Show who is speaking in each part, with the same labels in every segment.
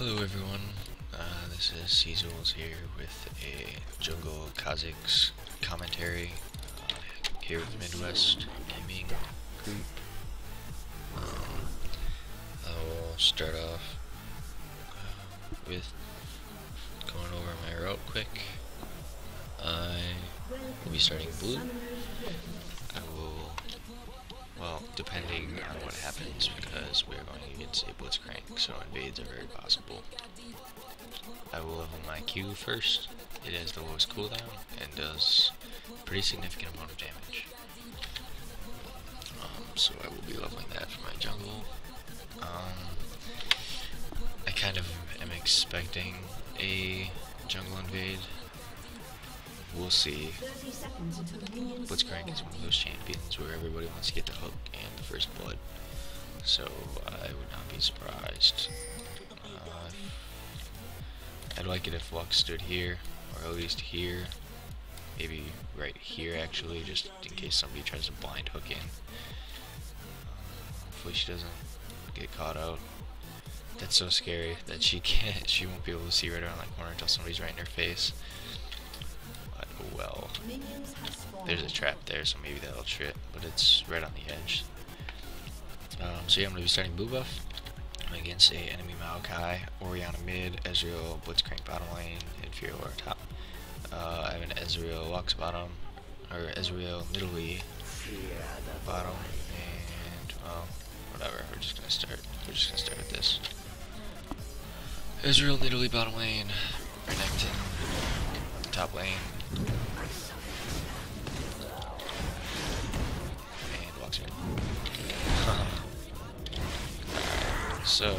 Speaker 1: Hello everyone, this is Cezul's here with a jungle KhaZix commentary here with Midwest Gaming Group. I will start off with going over my route quick. I will be starting blue. I will, well, depending on what happens, because we're going against a blitzcrank, so invades are very possible. I will level my Q first. It has the lowest cooldown and does a pretty significant amount of damage. So I will be leveling that for my jungle. I kind of am expecting a jungle invade. We'll see. Blitzcrank is one of those champions where everybody wants to get the hook and the first blood, so I would not be surprised. I'd like it if Lux stood here, or at least here, maybe right here actually, just in case somebody tries to blind hook in. Hopefully she doesn't get caught out. That's so scary that she won't be able to see right around that corner until somebody's right in her face. But oh well. There's a trap there, so maybe that'll trip, but it's right on the edge. So yeah, I'm going to be starting blue buff. I'm against a enemy Maokai, Orianna mid, Ezreal, Blitzcrank bottom lane, Inferior top. I have an Ezreal Lux bottom, or Ezreal Nidalee bottom, and well, whatever. We're just gonna start with this. Ezreal Nidalee bottom lane, Renekton top lane, and Lux mid. So,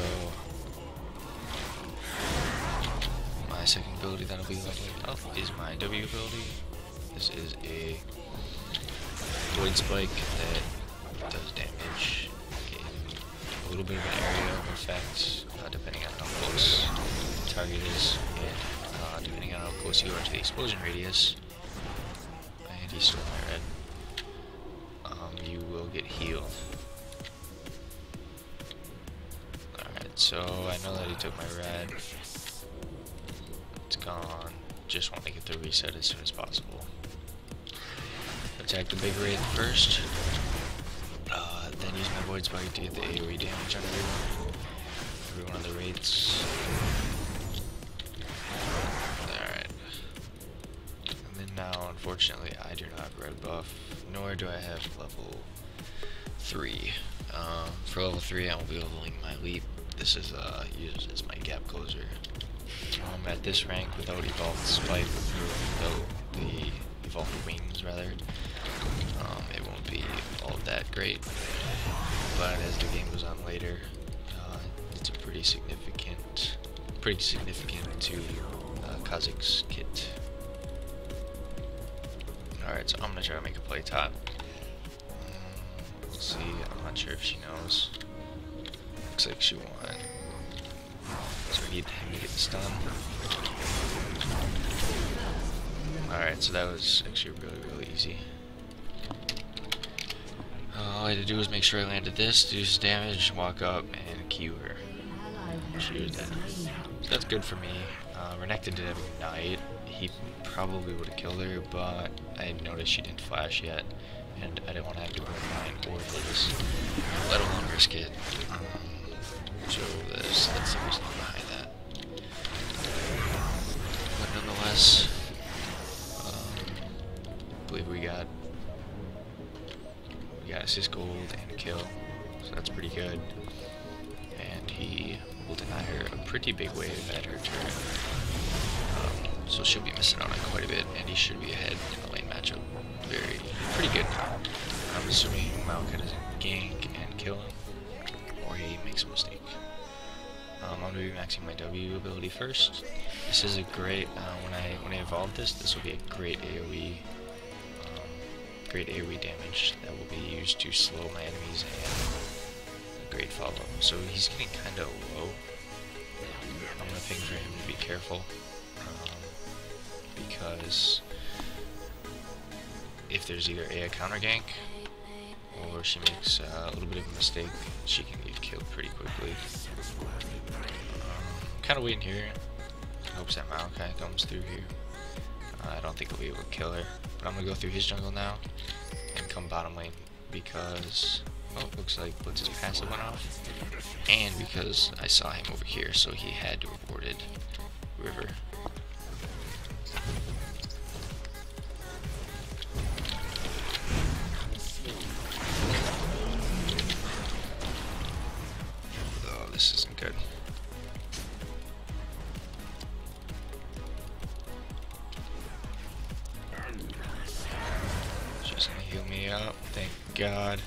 Speaker 1: my second ability that I'll be leveling up is my W ability. This is a Void Spike that does damage in a little bit of an area of effect, depending on how close the target is, and depending on how close you are to the explosion radius. And he stole my red. You will get healed. So I know that he took my red. It's gone. Just want to get the reset as soon as possible. Attack the big raid first. Then use my Void Spike to get the AoE damage on every one of the raids. Alright. And then now, unfortunately, I do not have red buff, nor do I have level 3. For level 3, I will be leveling my leap. This is used as my gap closer. At this rank, without evolved spike, or without the evolved wings rather, it won't be all that great. But as the game goes on later, it's a pretty significant to KhaZix kit. Alright, so I'm gonna try to make a play top. We'll see. I'm not sure if she knows. Looks like she won. So we need him to get stun. Alright, so that was actually really easy. All I had to do was make sure I landed this, do some damage, walk up, and Q her. She was dead. So that's good for me. Renekton did have Ignite. He probably would have killed her, but I noticed she didn't flash yet, and I didn't want to have to go mine or his, let alone risk it. So that's the reason behind that. But nonetheless, I believe we got assist gold and a kill, so that's pretty good. And he will deny her a pretty big wave at her turn. So she'll be missing out on quite a bit, and he should be ahead in the lane matchup. Pretty good. I'm assuming Maokai doesn't gank and kill him, or he makes a mistake. I'm going to be maxing my W ability first. This is a great, when I evolve this will be a great AoE damage that will be used to slow my enemies and a great follow. So he's getting kind of low. I'm going to ping for him to be careful, because if there's either a counter gank, or she makes a little bit of a mistake, she can get killed pretty quickly. kind of waiting here in hopes that Maokai comes through here. I don't think I'll be able to kill her, but I'm gonna go through his jungle now and come bottom lane because, oh, it looks like Blitz's passive went off, and because I saw him over here, so he had to have warded River. Oh, this isn't good. She's gonna heal me up, thank God.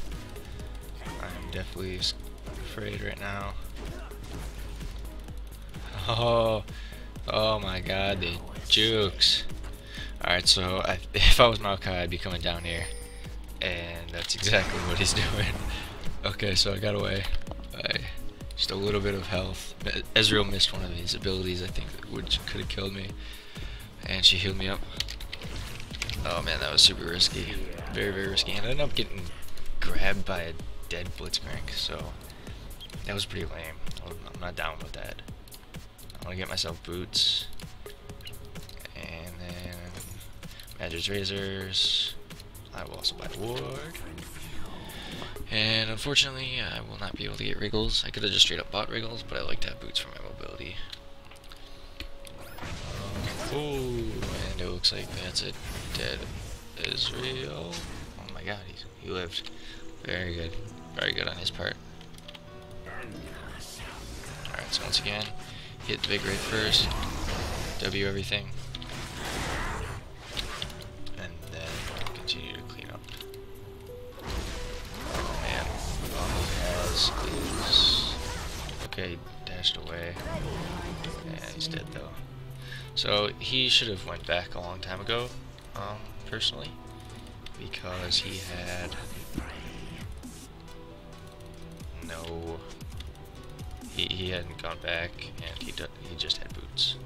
Speaker 1: I'm definitely afraid right now. Oh my God, the jukes. Alright, so if I was Maokai, I'd be coming down here. And that's exactly what he's doing. Okay, so I got away by just a little bit of health. Ezreal missed one of his abilities, I think, which could have killed me. And she healed me up. Oh man, that was super risky. Very, very risky. And I ended up getting grabbed by a dead Blitzcrank, so that was pretty lame. I'm not down with that. I want to get myself boots. And then Magic Razors. I will also buy the ward. And unfortunately, I will not be able to get Wriggles. I could have just straight up bought Wriggles, but I like to have boots for my mobility. Oh, and it looks like that's a dead Ezreal. Oh my God, he lived. Very good. Very good on his part. Alright, so once again, hit the big raid first. W everything. And then continue to clean up. Oh man, all he has is... Okay, he dashed away. And he's dead though. So he should have went back a long time ago, personally, because he had no, he hadn't gone back, and he just had boots.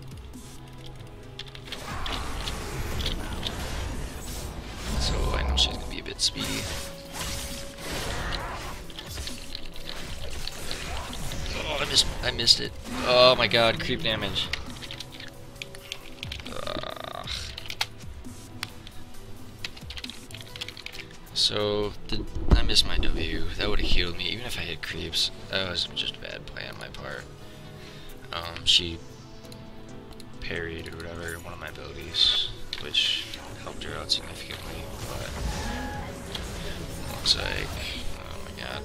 Speaker 1: So I know she's gonna be a bit speedy. Oh, I missed it. Oh my God, creep damage. So, I missed my W. That would have healed me, even if I hit creeps. That was just a bad play on my part. She parried or whatever one of my abilities, which helped her out significantly, but looks like, oh my God.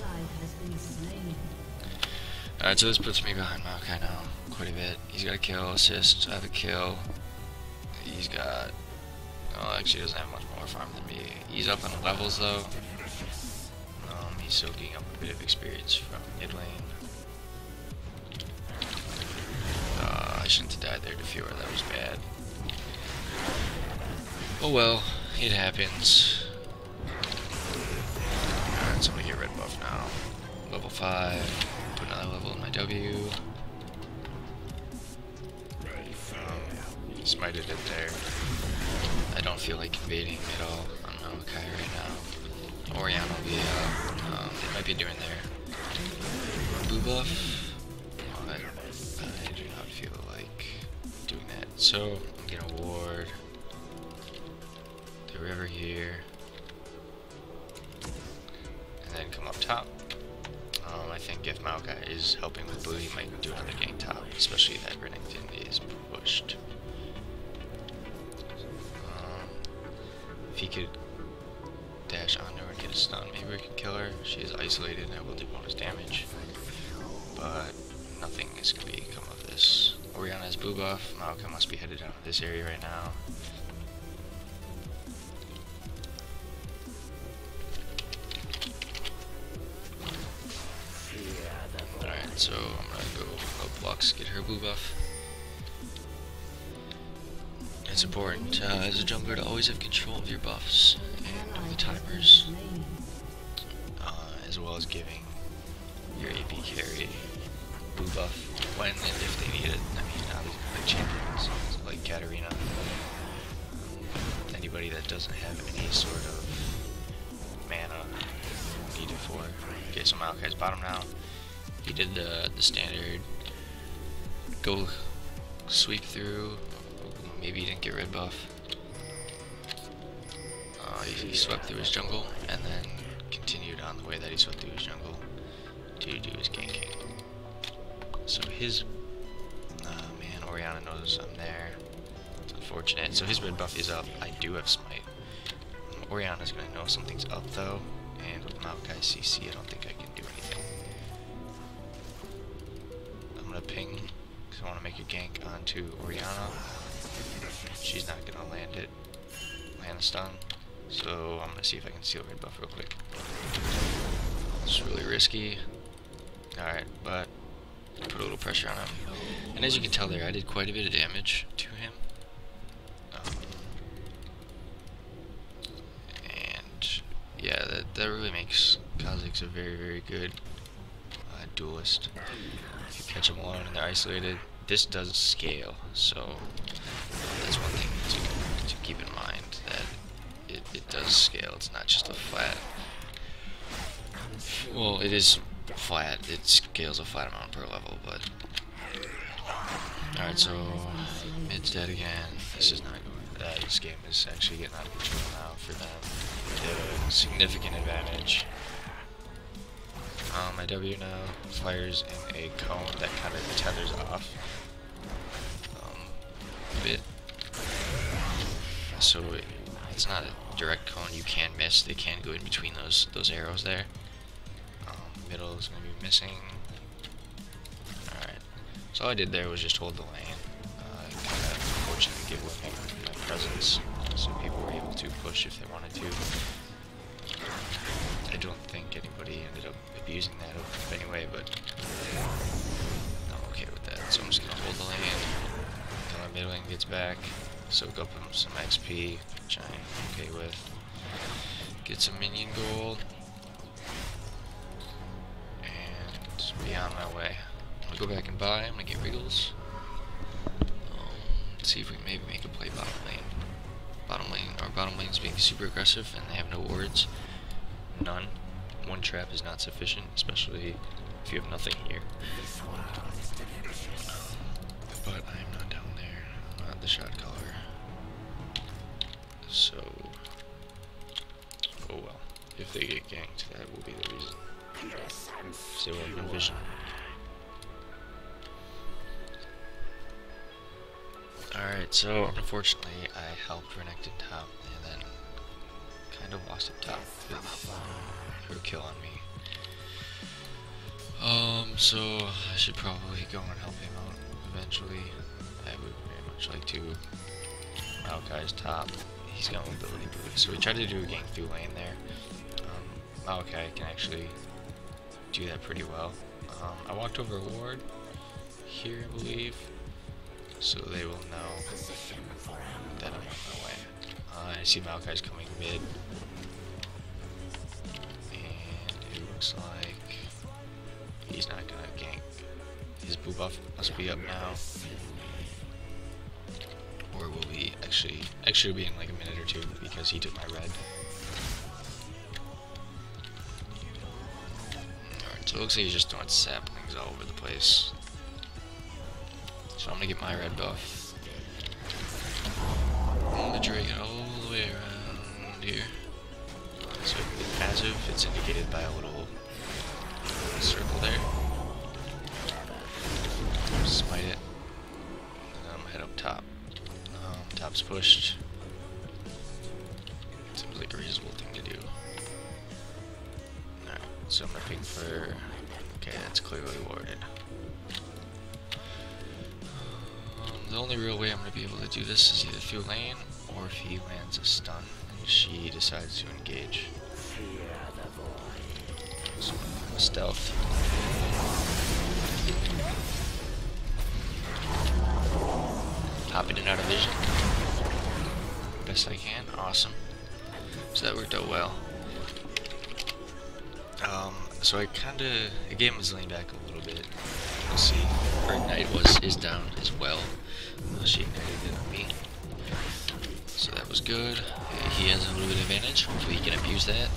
Speaker 1: Alright, so this puts me behind Maokai now quite a bit. He's got a kill, assist, I have a kill. He's got, oh, actually doesn't have much more farm than me. He's up on the levels though. He's soaking up a bit of experience from mid lane. I shouldn't have died there to Fiora, that was bad. Oh well, it happens. Alright, so I'm gonna get red buff now. Level 5, put another level in my W. Smited it there. I don't feel like invading at all on Maokai right now. Orion will be they might be doing their blue buff. I do not feel like doing that. So I'm gonna ward the river here. And then come up top. I think if Maokai is helping with blue, he might do another gank top, especially that Renekton is pushed. If he could dash on her and get a stun, maybe we can kill her. She is isolated and I will do bonus damage. But nothing is going to become of this. Oriana has blue buff. Maokai must be headed out of this area right now. Alright, so I'm going to go up Lux, get her blue buff. It's important as a jungler to always have control of your buffs and of the timers, as well as giving your AP carry blue buff when and if they need it. I mean, obviously like champions, like Katarina, anybody that doesn't have any sort of mana needed for. Okay, so Maokai's bottom now. He did the standard go sweep through. Maybe he didn't get red buff. He swept through his jungle and then continued on the way that he swept through his jungle to do his ganking. So his man, Orianna knows I'm there. It's unfortunate. So his red buff is up. I do have smite. Orianna's gonna know something's up though, and with Maokai CC, I don't think I can do anything. I'm gonna ping because I want to make a gank onto Orianna. She's not gonna land a stun. So I'm gonna see if I can steal red buff real quick. It's really risky. Alright, but put a little pressure on him. And as you can tell there, I did quite a bit of damage to him. And yeah, that really makes KhaZix a very, very good duelist. If you catch them alone and they're isolated, this does scale, so that's one thing to keep in mind, that it does scale. It's not just a flat. Well, it is flat. It scales a flat amount per level, but alright. So mid's dead again. This is not going. This game is actually getting out of control now for them. They have a significant advantage. My W now fires in a cone that kind of tethers off a bit. So it's not a direct cone. You can miss. They can go in between those arrows there. Middle is going to be missing. Alright. So all I did there was just hold the lane. Kind of unfortunately give away my presence, so people were able to push if they wanted to. I don't think anybody ended up abusing that anyway, but I'm okay with that. So I'm just going to hold the lane until my mid lane gets back, soak up some XP, which I'm okay with. Get some minion gold. Be on my way. I'm gonna go back and buy. I'm gonna get Wriggles. Let's see if we can maybe make a play bottom lane. Our bottom lane's being super aggressive and they have no wards. None. One trap is not sufficient, especially if you have nothing here. But I am not down there. Not the shot caller. So, oh well. If they get ganked, that will be the reason. So we have no vision. Alright, so unfortunately I helped Renekton top and then kind of lost it top for a kill on me. So I should probably go and help him out eventually. I would very much like to. Maokai's top. He's got mobility boost. So we tried to do a gank through lane there. Maokai can actually do that pretty well. I walked over a ward here, I believe, so they will know that I'm on my way. I see Maokai's coming mid, and it looks like he's not gonna gank. His blue buff must be up now, or will be actually be in like a minute or two because he took my red. So it looks like he's just throwing saplings all over the place. So I'm gonna get my red buff. I'm gonna drag it all the way around here. So the passive, it's indicated by a little circle there. Smite it. And then I'm gonna head up top. Top's pushed. Seems like a reasonable thing to do. So I'm gonna ping for. Okay, that's clearly warded. The only real way I'm gonna be able to do this is either through lane or if he lands a stun and she decides to engage. So I'm gonna go stealth. Hop in and out of vision. Best I can. Awesome. So that worked out well. So I the game was leaning back a little bit. We'll see. Her ignite is down as well. She ignited it on me. So that was good. He has a little bit of advantage. Hopefully he can abuse that.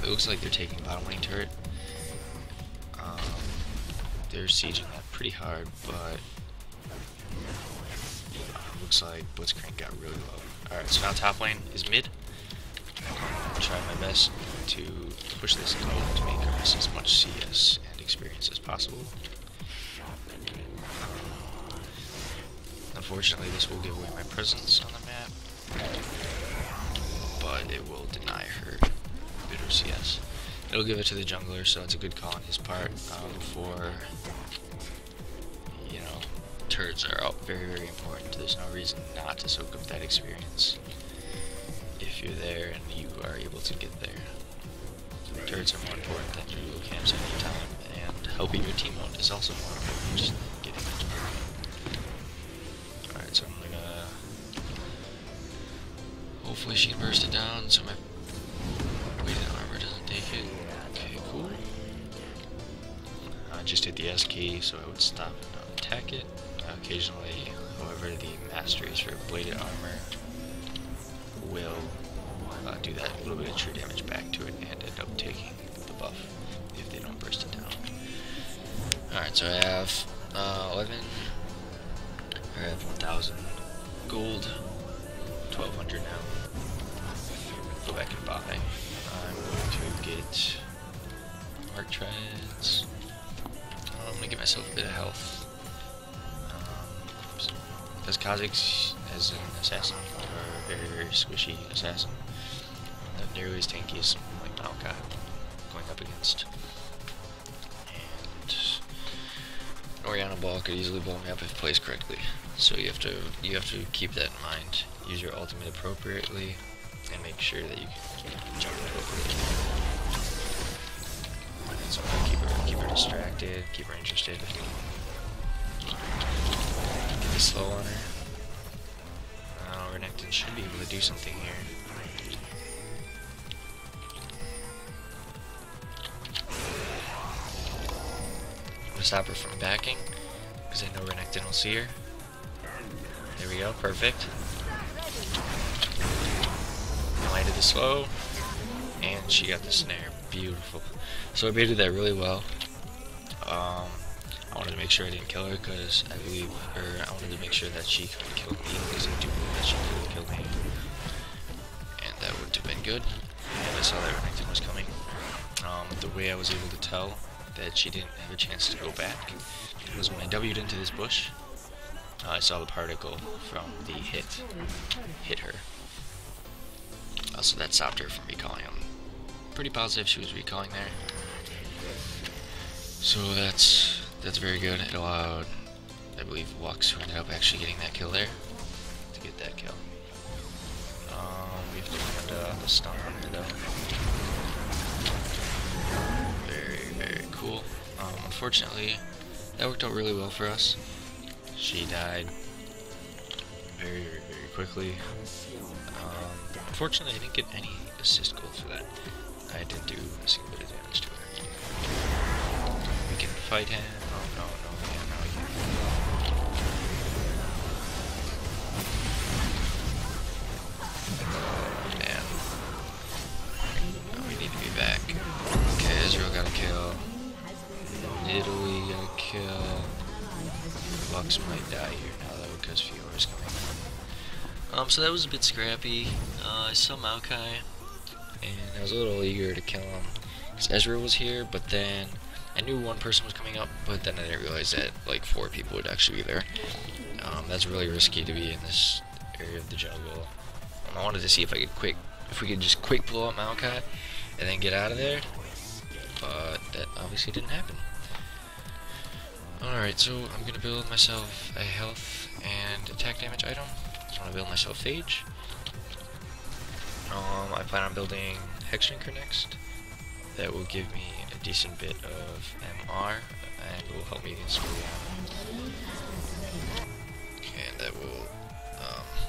Speaker 1: It looks like they're taking bottom lane turret. They're sieging that pretty hard, but Looks like Blitzcrank got really low. Alright, so now top lane is mid. I'll try my best to push this out to make us as much CS and experience as possible. Unfortunately, this will give away my presence on the map, but it will deny her a bit of CS. It'll give it to the jungler, so it's a good call on his part. For, you know, turrets are very, very important. There's no reason not to soak up that experience if you're there and you are able to get there. Turrets are more important than your little camps any time, and helping your team out is also more important than just getting it. Alright, so I'm gonna... Hopefully she can burst it down so my weighted armor doesn't take it. Okay, cool. I just hit the S key so I would stop and not attack it. Occasionally, however, the masteries for bladed armor will do that little bit of true damage back to it and end up taking the buff if they don't burst it down. Alright, so I have 1,000 gold, 1,200 now. Go back and buy. I'm going to get Mark Treads. I'm going to get myself a bit of health. Because KhaZix as an assassin, or a very, very squishy assassin, not nearly as tanky as like Maokai going up against. And Oriana Ball could easily blow me up if placed correctly. So you have to keep that in mind. Use your ultimate appropriately and make sure that you can jump appropriately. And so keep her distracted, keep her interested. Get the slow on her. Renekton should be able to do something here. I'm gonna stop her from backing because I know Renekton will see her. There we go, perfect. Landed the slow, and she got the snare. Beautiful. So I baited that really well. I wanted to make sure I didn't kill her because I wanted to make sure that she couldn't kill me because I do believe that she could have killed me. And that would have been good. And I saw that Renekton was coming. The way I was able to tell that she didn't have a chance to go back was when I W'd into this bush. I saw the particle from the hit her. So that stopped her from recalling. I'm pretty positive she was recalling there. So that's very good. It allowed, I believe, Lux who ended up actually getting that kill there to get that kill. We have to land the stun on her though. Very, very cool. Unfortunately, that worked out really well for us. She died very, very, very quickly. Unfortunately, I didn't get any assist gold for that. I didn't do a single bit of damage to her. We can fight him. Oh no, yeah, no, we can't. Oh man. No, we need to be back. Okay, Ezreal got a kill. Italy got a kill. Lux might die here now though because Fiora's coming. So that was a bit scrappy. I saw Maokai, and I was a little eager to kill him because Ezreal was here, but then I knew one person was coming up, but then I didn't realize that like 4 people would actually be there. That's really risky to be in this area of the jungle. I wanted to see if we could just quick blow up Maokai and then get out of there, but that obviously didn't happen. Alright, so I'm gonna build myself a health and attack damage item. I want to build myself Phage. I plan on building Hexdrinker next. That will give me a decent bit of MR and will help me against Oriana. And that will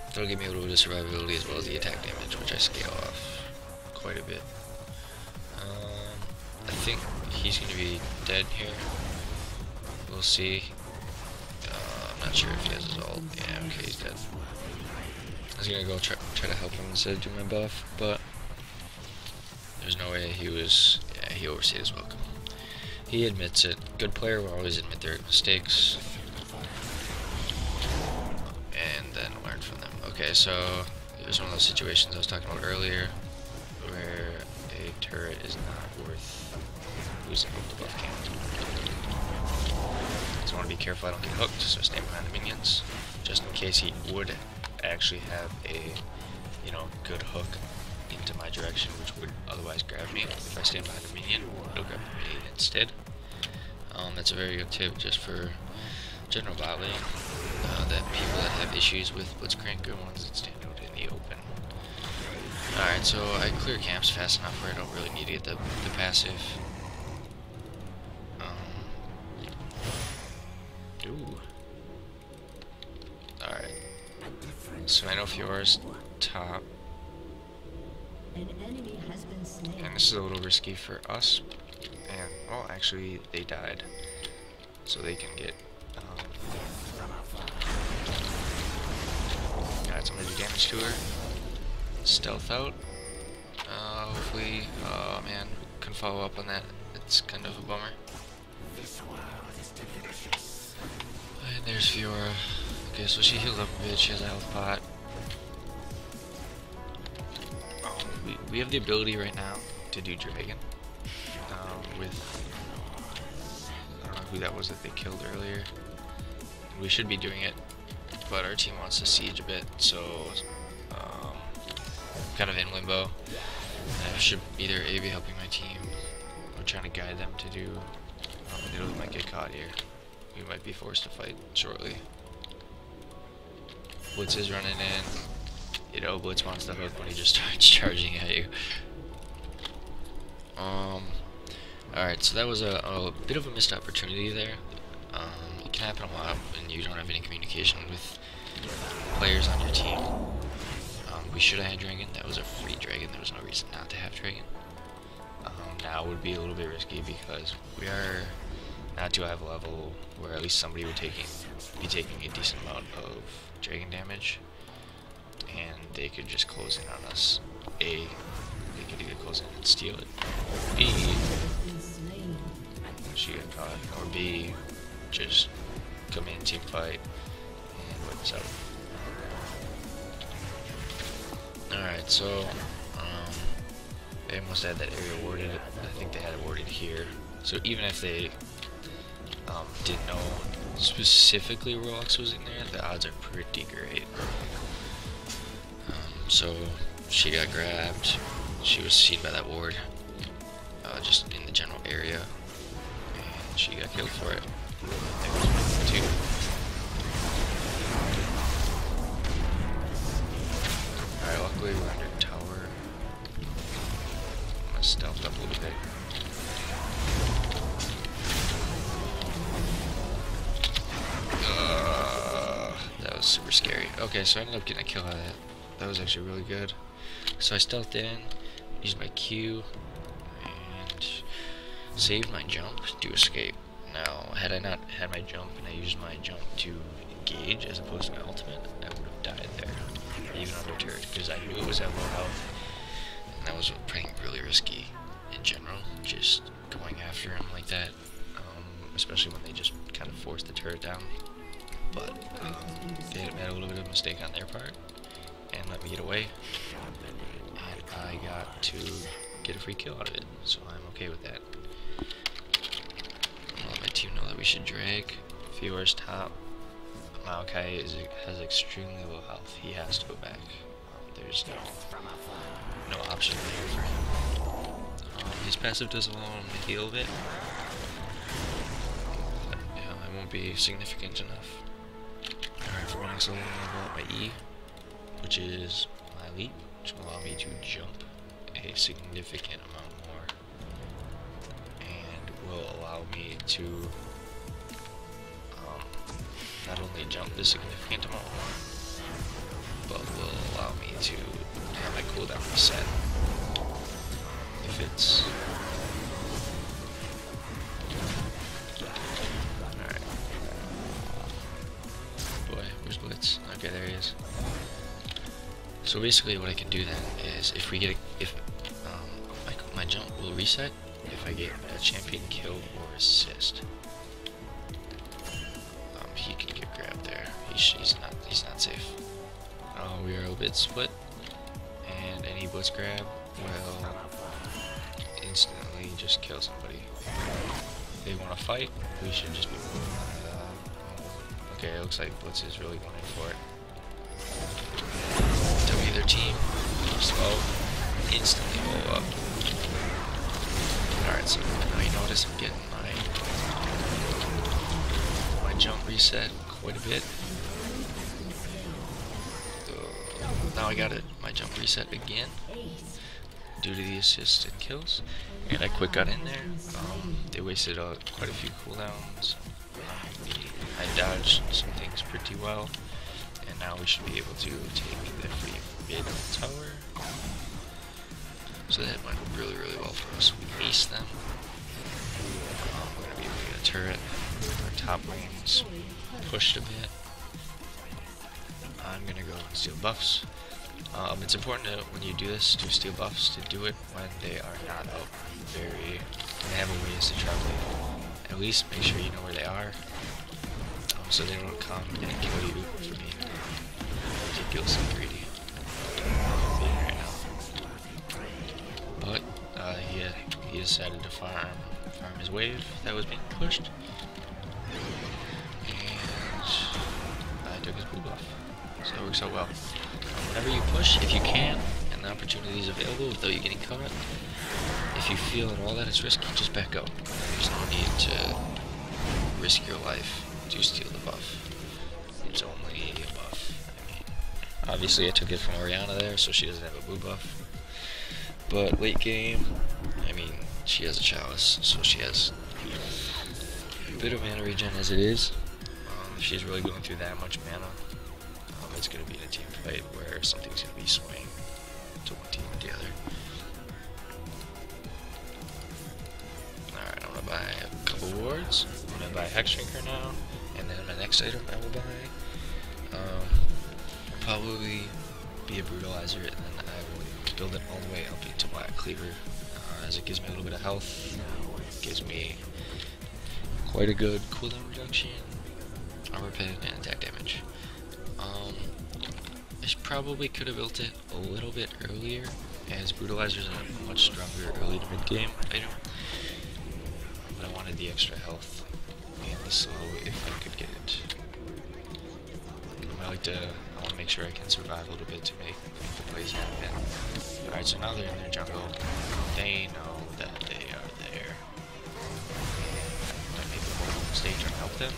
Speaker 1: that'll give me a little bit of survivability as well as the attack damage, which I scale off quite a bit. I think he's going to be dead here. We'll see. I'm not sure if he has his ult. Yeah, okay, he's dead. I was gonna go try to help him instead of do my buff, but there's no way he overstayed his welcome. He admits it. Good player will always admit their mistakes. and then learn from them. Okay, so it was one of those situations I was talking about earlier where a turret is not worth losing the buff camp. So I want to be careful I don't get hooked, so I stay behind the minions, just in case he would actually have a, you know, good hook into my direction, which would otherwise grab me. If I stand behind a minion, it'll grab me instead. That's a very good tip just for general bot lane, that people that have issues with blitzcrank are ones that stand out in the open. Alright, so I clear camps fast enough where I don't really need to get the passive. Alright. So I know Fiora's top. And this is a little risky for us. And, well, actually, they died. So they can get, got some major damage to her. Stealth out. Hopefully, oh man, couldn't follow up on that. It's kind of a bummer. And there's Fiora. Okay, so she healed up a bit, she has a health pot. We have the ability right now to do Dragon. With, I don't know who that was that they killed earlier. We should be doing it, but our team wants to siege a bit, so kind of in limbo. I should either A, be helping my team or trying to guide them to do. They might get caught here. We might be forced to fight shortly. Blitz is running in. You know, Blitz wants the hook when he just starts charging at you. Alright, so that was a bit of a missed opportunity there. It can happen a lot when you don't have any communication with players on your team. We should have had Dragon. That was a free Dragon. There was no reason not to have Dragon. Now would be a little bit risky because we are not too high of a level where at least somebody would be taking a decent amount of Dragon damage, and they could just close in on us. A, they could either close in and steal it. B, she got caught. Or B, just come in, team fight, and wipe us out. Alright, so they almost had that area warded. I think they had it warded here. So even if they didn't know specifically Rolex was in there, the odds are pretty great. So she got grabbed. She was seen by that ward, just in the general area, and she got killed for it. Two. Alright, luckily we're under tower. I'm gonna stealth up a little bit. That was super scary. Okay, so I ended up getting a kill out of that. That was actually really good. So I stealthed in, used my Q, and saved my jump to escape. Now, had I not had my jump and I used my jump to engage as opposed to my ultimate, I would have died there, even under turret, because I knew it was at low health, and that was really risky in general, just going after him like that, especially when they just kind of forced the turret down. But they had a little bit of a mistake on their part and let me get away, and I got to get a free kill out of it, so I'm okay with that. I'll let my team know that we should drag. Fiora's top. Maokai has extremely low health. He has to go back. There's no option there for him. His passive does allow him to heal a bit, but yeah, it won't be significant enough. Alright, for my next level, I'm going to level up my E, which is my leap, which will allow me to jump a significant amount more, and will allow me to not only jump a significant amount more, but will allow me to have my cooldown reset if it's... Alright. Boy, where's Blitz? Okay, there he is. So basically what I can do then is if we get my jump will reset if I get a champion kill or assist. He can get grabbed there. He's not safe. bit split, and any blitz grab will instantly just kill somebody. If they want to fight, we should just be moving on to that. Okay, it looks like blitz is really going in for it. W their team, slow, instantly blow up. Alright, so now you notice I'm getting my jump reset quite a bit. Now I got my jump reset again due to the assists and kills, and I quick got in there. They wasted quite a few cooldowns. I dodged some things pretty well, and now we should be able to take the free mid tower. So that went really well for us. We aced them. We're gonna be able to get a turret. Our top lanes pushed a bit. I'm gonna go and steal buffs. It's important to, when you do this, to steal buffs, to do it when they are not up when they have a ways to travel. At least make sure you know where they are, so they don't come and kill you for being ridiculously greedy. Right now. But he decided to farm his wave that was being pushed, and I took his blue buff. So it works out well. Whenever you push, if you can, and the opportunity is available without you getting caught, if you feel at all that it's risky, just back up. There's no need to risk your life to steal the buff. It's only a buff. I mean, obviously I took it from Orianna there, so she doesn't have a blue buff. But late game, I mean, she has a chalice, so she has a bit of mana regen as it is. If she's really going through that much mana, it's going to be in a team fight where something's going to be swaying to one team or the other. Alright, I'm going to buy a couple wards. I'm going to buy a Hex Drinker now, and then my next item I will buy will probably be a Brutalizer, and then I will build it all the way up into Black Cleaver, as it gives me a little bit of health, gives me quite a good cooldown reduction, armor pen, and attack damage. I probably could have built it a little bit earlier, as Brutalizer is a much stronger early to mid game item. But I wanted the extra health and the slow if I could get it. I want to make sure I can survive a little bit to make the plays happen. Alright, so now they're in their jungle. They know that they are there. Did I make a whole stage and help them?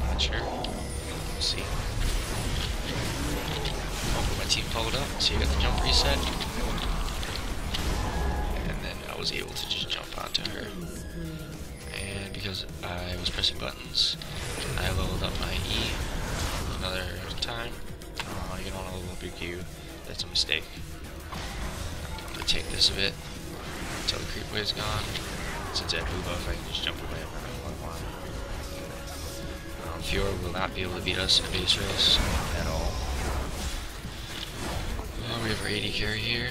Speaker 1: I'm not sure. We'll see. My team followed up, so you got the jump reset, and then I was able to just jump onto her, and because I was pressing buttons, I leveled up my E another time. You don't want to level up your Q, that's a mistake. I'm going to take this a bit until the creep wave's gone. Since I have blue buff, I can just jump away whenever I want. Fiora will not be able to beat us in a base race at all. We have our 80 carry here,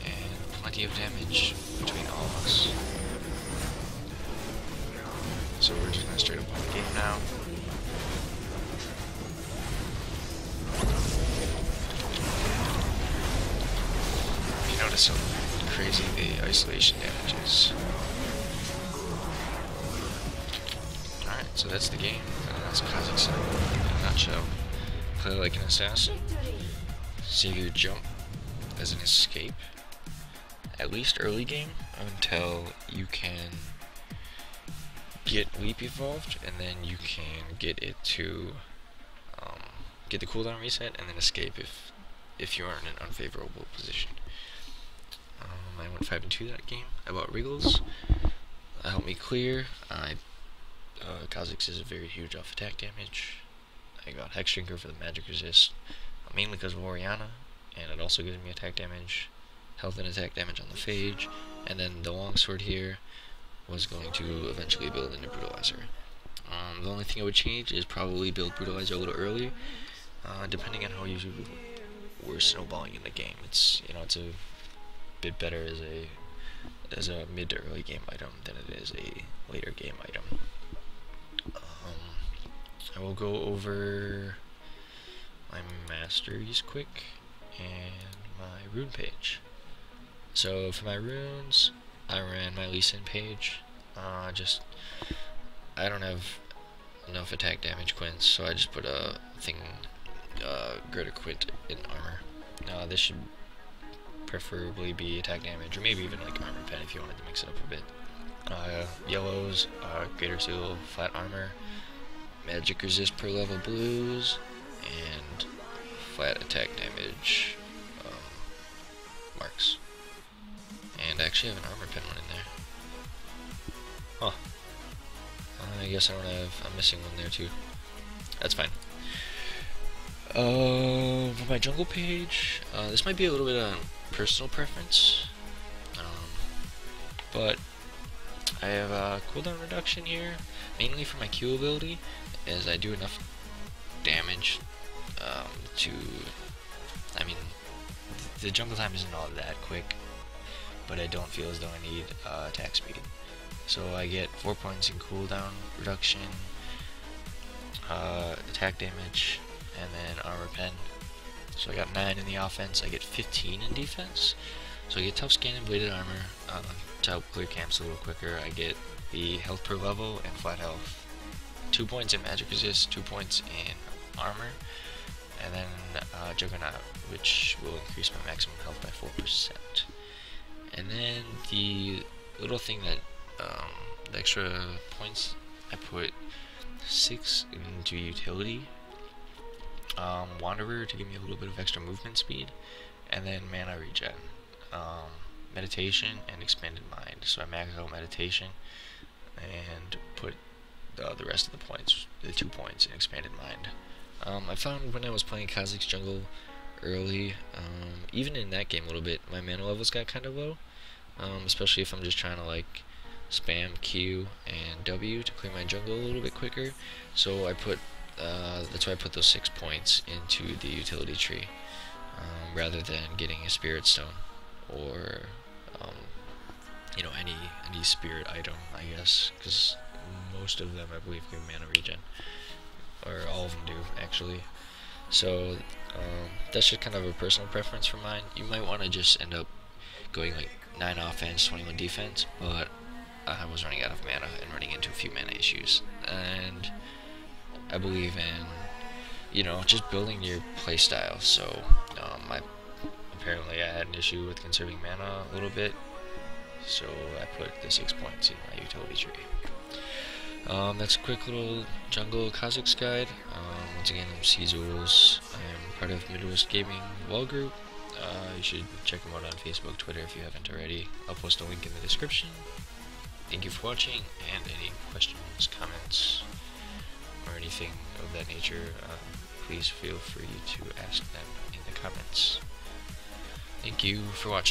Speaker 1: and plenty of damage between all of us. So we're just gonna straight up win the game now. You notice how crazy the isolation damage is. Alright, so that's the game. That's KhaZix Jungle in a nutshell. Play like an assassin. Save your jump as an escape, at least early game, until you can get Leap evolved, and then you can get it to get the cooldown reset, and then escape if you're in an unfavorable position. I went 5-2 that game. I bought Wriggles. That helped me clear. KhaZix is a very huge off attack damage. I got Hex Drinker for the magic resist, mainly because of Orianna, and it also gives me attack damage, health and attack damage on the Phage, and then the longsword here was going to eventually build into Brutalizer. The only thing I would change is probably build Brutalizer a little earlier, depending on how you were snowballing in the game. It's it's a bit better as a mid to early game item than it is a later game item. I will go over my masteries quick and my rune page. So for my runes, I ran my Lee Sin page. I don't have enough attack damage quints, so I just put a thing, greater quint in armor. This should preferably be attack damage, or maybe even like armor pen if you wanted to mix it up a bit. Yellows, greater seal, flat armor, magic resist per level blues, and flat attack damage marks. And I actually have an armor pen one in there. Huh. I guess I'm missing one there too. That's fine. For my jungle page, this might be a little bit on personal preference, but I have a cooldown reduction here, mainly for my Q ability, as I do enough damage I mean, the jungle time isn't all that quick, but I don't feel as though I need attack speed. So I get 4 points in cooldown reduction, attack damage, and then armor pen. So I got 9 in the offense, I get 15 in defense. So I get tough skin and bladed armor to help clear camps a little quicker. I get the health per level and flat health. 2 points in magic resist, 2 points in armor, and then Juggernaut, which will increase my maximum health by 4%. And then the little thing that, the extra points, I put 6 into utility, Wanderer to give me a little bit of extra movement speed, and then mana regen, meditation, and expanded mind. So I maxed out meditation and put the rest of the points, the 2 points in expanded mind. I found when I was playing KhaZix Jungle early, even in that game a little bit, my mana levels got kind of low, especially if I'm just trying to like spam Q and W to clear my jungle a little bit quicker. So I put that's why I put those 6 points into the utility tree, rather than getting a spirit stone or you know, any spirit item, I guess, because most of them I believe give mana regen, or all of them do actually. So that's just kind of a personal preference for mine. You might want to just end up going like 9 offense, 21 defense, but I was running out of mana and running into a few mana issues, and I believe in, you know, just building your playstyle. So apparently I had an issue with conserving mana a little bit, so I put the 6 points in my utility tree. That's a quick little jungle KhaZix guide. Once again, I'm KhaZix. I'm part of Midwest Gaming Wall Group. You should check them out on Facebook, Twitter if you haven't already. I'll post a link in the description. Thank you for watching, and any questions, comments, or anything of that nature, please feel free to ask them in the comments. Thank you for watching.